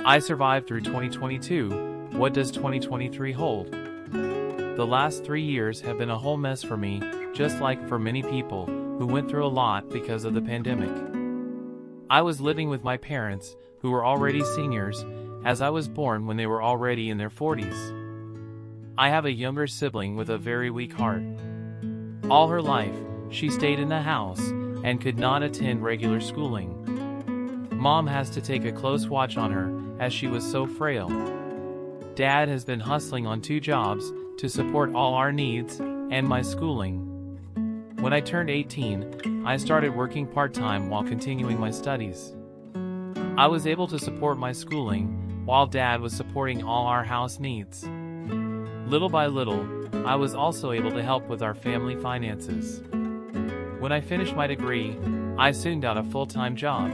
I survived through 2022. What does 2023 hold? The last 3 years have been a whole mess for me, just like for many people who went through a lot because of the pandemic. I was living with my parents, who were already seniors, as I was born when they were already in their 40s. I have a younger sibling with a very weak heart. All her life, she stayed in the house and could not attend regular schooling. Mom has to take a close watch on her as she was so frail. Dad has been hustling on 2 jobs to support all our needs and my schooling. When I turned 18, I started working part-time while continuing my studies. I was able to support my schooling while Dad was supporting all our house needs. Little by little, I was also able to help with our family finances. When I finished my degree, I soon got a full-time job.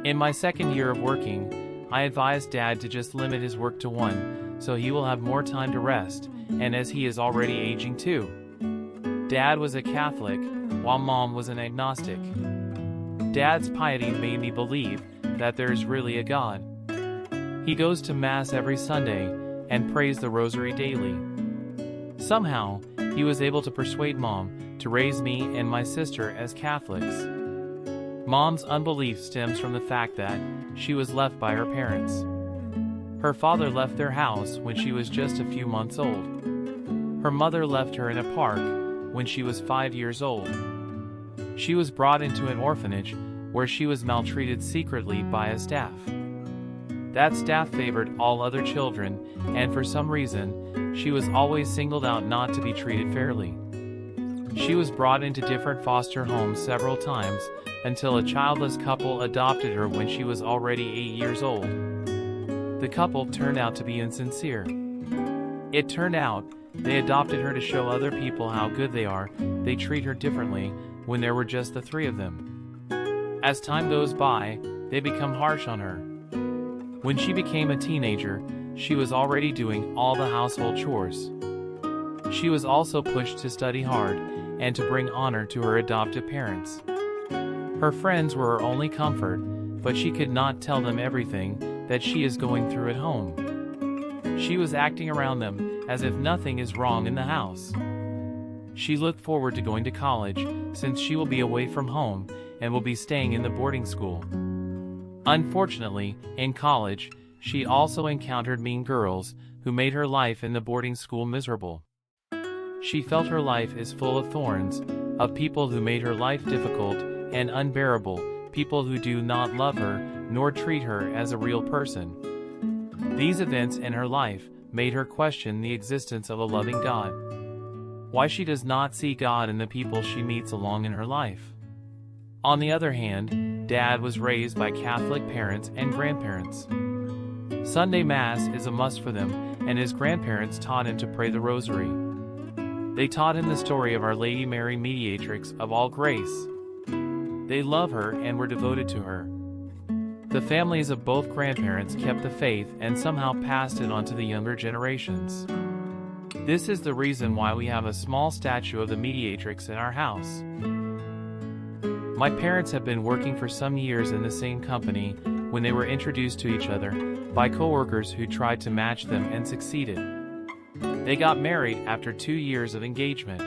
In my second year of working, I advised Dad to just limit his work to 1, so he will have more time to rest, and as he is already aging too. Dad was a Catholic, while Mom was an agnostic. Dad's piety made me believe that there is really a God. He goes to Mass every Sunday and prays the Rosary daily. Somehow, he was able to persuade Mom to raise me and my sister as Catholics. Mom's unbelief stems from the fact that she was left by her parents. Her father left their house when she was just a few months old. Her mother left her in a park when she was 5 years old. She was brought into an orphanage where she was maltreated secretly by a staff. That staff favored all other children, and for some reason, she was always singled out not to be treated fairly. She was brought into different foster homes several times until a childless couple adopted her when she was already 8 years old. The couple turned out to be insincere. It turned out they adopted her to show other people how good they are. They treat her differently when there were just the 3 of them. As time goes by, they become harsh on her. When she became a teenager, she was already doing all the household chores. She was also pushed to study hard and to bring honor to her adoptive parents. Her friends were her only comfort, but she could not tell them everything that she is going through at home. She was acting around them as if nothing is wrong in the house. She looked forward to going to college, since she will be away from home and will be staying in the boarding school. Unfortunately, in college, she also encountered mean girls who made her life in the boarding school miserable. She felt her life is full of thorns, of people who made her life difficult and unbearable, people who do not love her nor treat her as a real person. These events in her life made her question the existence of a loving God. Why she does not see God in the people she meets along in her life. On the other hand, Dad was raised by Catholic parents and grandparents. Sunday Mass is a must for them, and his grandparents taught him to pray the Rosary. They taught him the story of Our Lady Mary, Mediatrix of all grace. They love her and were devoted to her. The families of both grandparents kept the faith and somehow passed it on to the younger generations. This is the reason why we have a small statue of the Mediatrix in our house. My parents have been working for some years in the same company when they were introduced to each other by coworkers who tried to match them and succeeded. They got married after 2 years of engagement.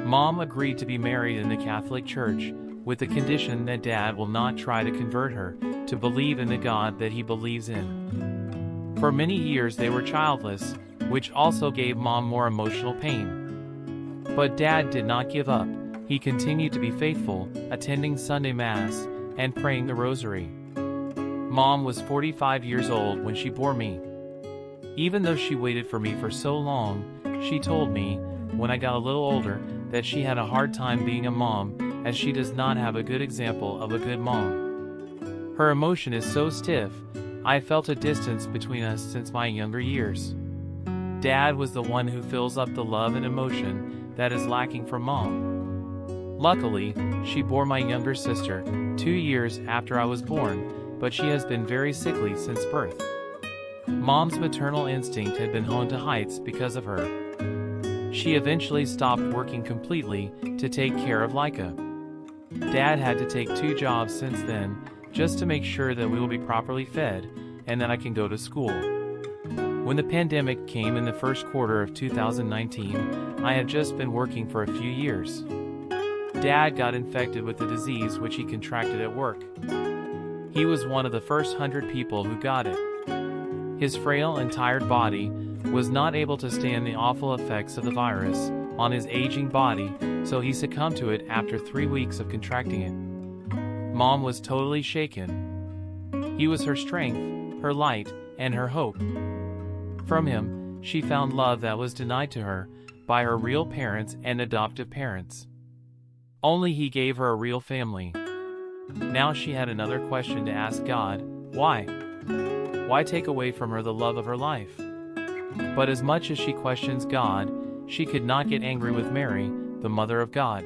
Mom agreed to be married in the Catholic Church, with the condition that Dad will not try to convert her to believe in the God that he believes in. For many years they were childless, which also gave Mom more emotional pain. But Dad did not give up. He continued to be faithful, attending Sunday Mass and praying the Rosary. Mom was 45 years old when she bore me. Even though she waited for me for so long, she told me, when I got a little older, that she had a hard time being a mom, as she does not have a good example of a good mom. Her emotion is so stiff, I felt a distance between us since my younger years. Dad was the one who fills up the love and emotion that is lacking from Mom. Luckily, she bore my younger sister 2 years after I was born, but she has been very sickly since birth. Mom's maternal instinct had been honed to heights because of her. She eventually stopped working completely to take care of Laika. Dad had to take 2 jobs since then, just to make sure that we will be properly fed, and that I can go to school. When the pandemic came in the first quarter of 2019, I had just been working for a few years. Dad got infected with the disease which he contracted at work. He was one of the first 100 people who got it. His frail and tired body was not able to stand the awful effects of the virus on his aging body, so he succumbed to it after 3 weeks of contracting it. Mom was totally shaken. He was her strength, her light, and her hope. From him, she found love that was denied to her by her real parents and adoptive parents. Only he gave her a real family. Now she had another question to ask God: why? Why take away from her the love of her life? But as much as she questions God, she could not get angry with Mary, the Mother of God.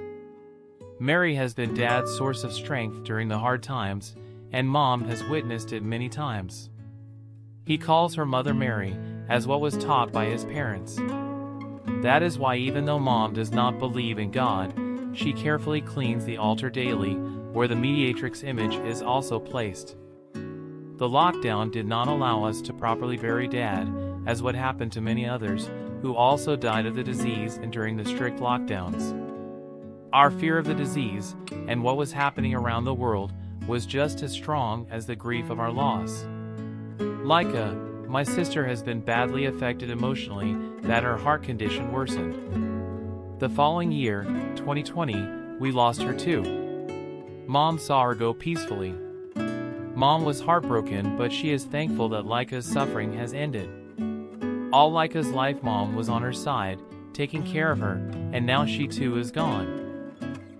Mary has been Dad's source of strength during the hard times, and Mom has witnessed it many times. He calls her Mother Mary, as what was taught by his parents. That is why even though Mom does not believe in God, she carefully cleans the altar daily, where the Mediatrix image is also placed. The lockdown did not allow us to properly bury Dad, as what happened to many others, who also died of the disease and during the strict lockdowns. Our fear of the disease, and what was happening around the world, was just as strong as the grief of our loss. Laika, my sister, has been badly affected emotionally, that her heart condition worsened. The following year, 2020, we lost her too. Mom saw her go peacefully. Mom was heartbroken, but she is thankful that Laika's suffering has ended. All Laika's life, Mom was on her side, taking care of her, and now she too is gone.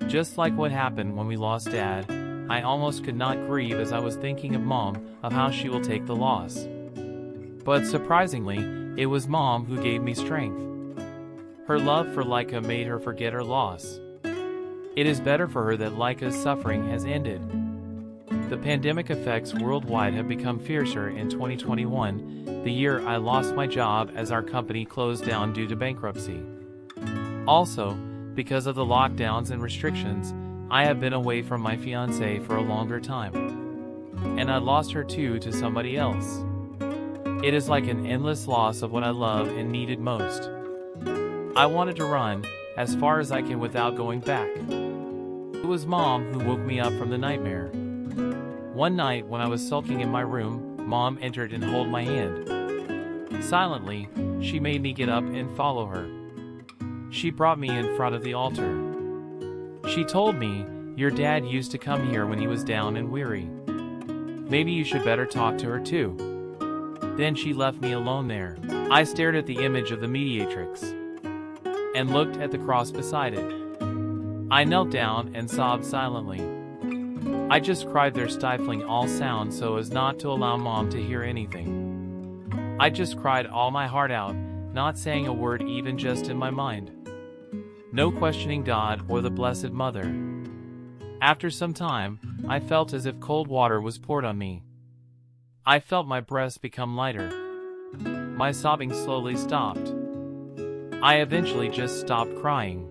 Just like what happened when we lost Dad, I almost could not grieve as I was thinking of Mom, of how she will take the loss. But surprisingly, it was Mom who gave me strength. Her love for Laika made her forget her loss. It is better for her that Laika's suffering has ended. The pandemic effects worldwide have become fiercer in 2021, the year I lost my job as our company closed down due to bankruptcy. Also, because of the lockdowns and restrictions, I have been away from my fiancée for a longer time. And I lost her too to somebody else. It is like an endless loss of what I love and needed most. I wanted to run as far as I can without going back. It was Mom who woke me up from the nightmare. One night when I was sulking in my room, Mom entered and held my hand. Silently, she made me get up and follow her. She brought me in front of the altar. She told me, "Your dad used to come here when he was down and weary. Maybe you should better talk to her too." Then she left me alone there. I stared at the image of the Mediatrix and looked at the cross beside it. I knelt down and sobbed silently. I just cried there, stifling all sound so as not to allow Mom to hear anything. I just cried all my heart out, not saying a word, even just in my mind. No questioning God or the Blessed Mother. After some time, I felt as if cold water was poured on me. I felt my breast become lighter. My sobbing slowly stopped. I eventually just stopped crying.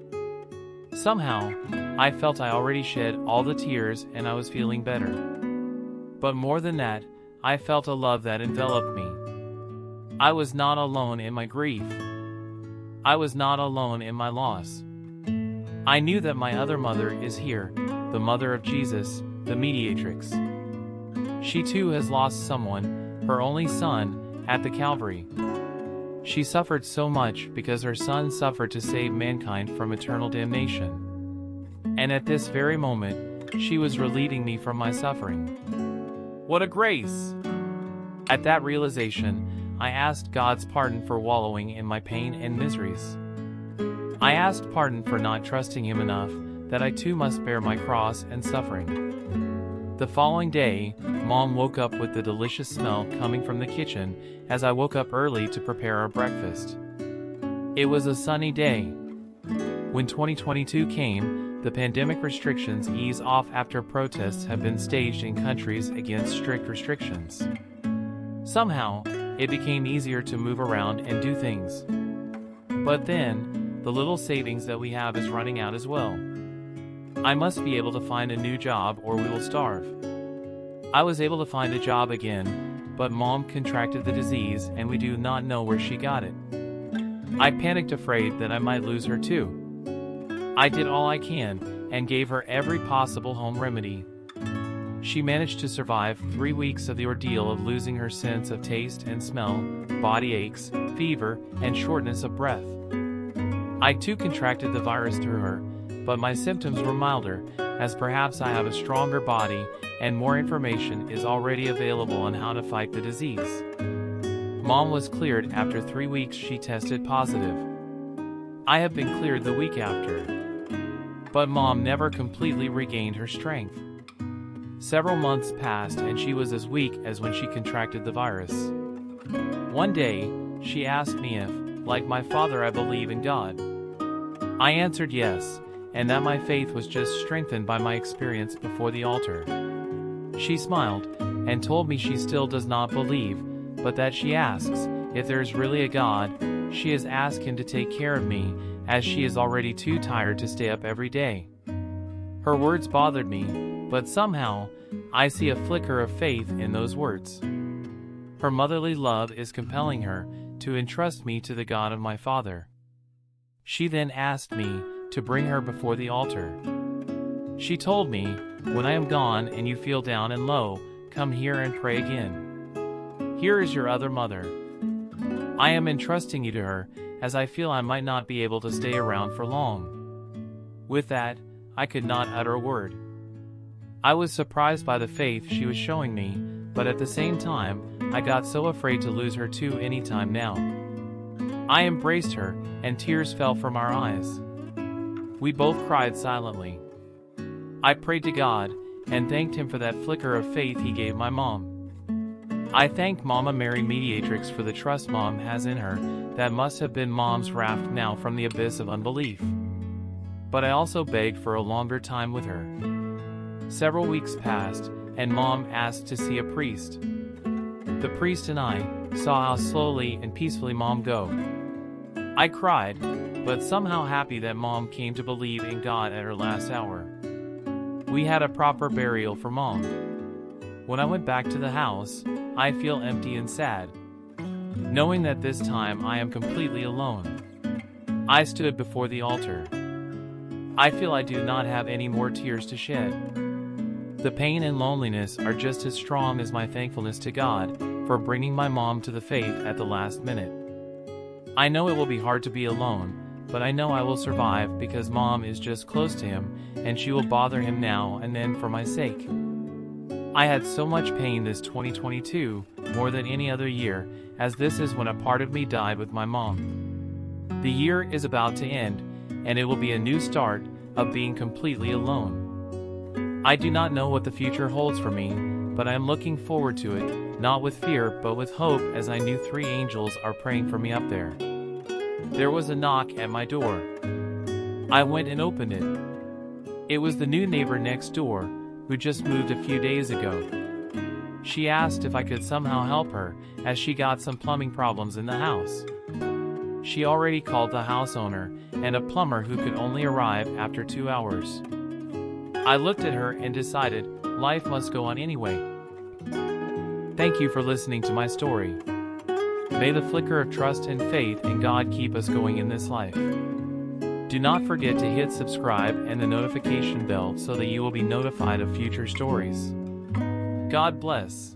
Somehow, I felt I already shed all the tears and I was feeling better. But more than that, I felt a love that enveloped me. I was not alone in my grief. I was not alone in my loss. I knew that my other mother is here, the Mother of Jesus, the Mediatrix. She too has lost someone, her only son, at the Calvary. She suffered so much because her son suffered to save mankind from eternal damnation. And at this very moment, she was relieving me from my suffering. What a grace! At that realization, I asked God's pardon for wallowing in my pain and miseries. I asked pardon for not trusting Him enough, that I too must bear my cross and suffering. The following day, Mom woke up with the delicious smell coming from the kitchen as I woke up early to prepare our breakfast. It was a sunny day. When 2022 came, the pandemic restrictions eased off after protests have been staged in countries against strict restrictions. Somehow, it became easier to move around and do things. But then, the little savings that we have is running out as well. I must be able to find a new job or we will starve. I was able to find a job again, but Mom contracted the disease and we do not know where she got it. I panicked, afraid that I might lose her too. I did all I can and gave her every possible home remedy. She managed to survive 3 weeks of the ordeal of losing her sense of taste and smell, body aches, fever, and shortness of breath. I too contracted the virus through her, but my symptoms were milder, as perhaps I have a stronger body and more information is already available on how to fight the disease. Mom was cleared after 3 weeks. She tested positive. I have been cleared the week after. But Mom never completely regained her strength. Several months passed and she was as weak as when she contracted the virus. One day, she asked me if, like my father, I believe in God. I answered yes, and that my faith was just strengthened by my experience before the altar. She smiled and told me she still does not believe, but that she asks, if there is really a God, she has asked him to take care of me, as she is already too tired to stay up every day. Her words bothered me, but somehow, I see a flicker of faith in those words. Her motherly love is compelling her to entrust me to the God of my father. She then asked me to bring her before the altar. She told me, when I am gone and you feel down and low, come here and pray again. Here is your other mother. I am entrusting you to her, as I feel I might not be able to stay around for long. With that, I could not utter a word. I was surprised by the faith she was showing me, but at the same time, I got so afraid to lose her too any time now. I embraced her, and tears fell from our eyes. We both cried silently. I prayed to God, and thanked him for that flicker of faith he gave my mom. I thanked Mama Mary Mediatrix for the trust Mom has in her. That must have been Mom's raft now from the abyss of unbelief. But I also begged for a longer time with her. Several weeks passed, and Mom asked to see a priest. The priest and I saw how slowly and peacefully Mom go. I cried, but somehow happy that Mom came to believe in God at her last hour. We had a proper burial for Mom. When I went back to the house, I feel empty and sad, knowing that this time I am completely alone. I stood before the altar. I feel I do not have any more tears to shed. The pain and loneliness are just as strong as my thankfulness to God for bringing my mom to the faith at the last minute. I know it will be hard to be alone, but I know I will survive because Mom is just close to him and she will bother him now and then for my sake. I had so much pain this 2022, more than any other year, as this is when a part of me died with my mom. The year is about to end, and it will be a new start of being completely alone. I do not know what the future holds for me, but I am looking forward to it, not with fear but with hope, as I knew 3 angels are praying for me up there. There was a knock at my door. I went and opened it. It was the new neighbor next door, who just moved a few days ago. She asked if I could somehow help her, as she got some plumbing problems in the house. She already called the house owner and a plumber who could only arrive after 2 hours. I looked at her and decided life must go on anyway. Thank you for listening to my story. May the flicker of trust and faith in God keep us going in this life. Do not forget to hit subscribe and the notification bell so that you will be notified of future stories. God bless.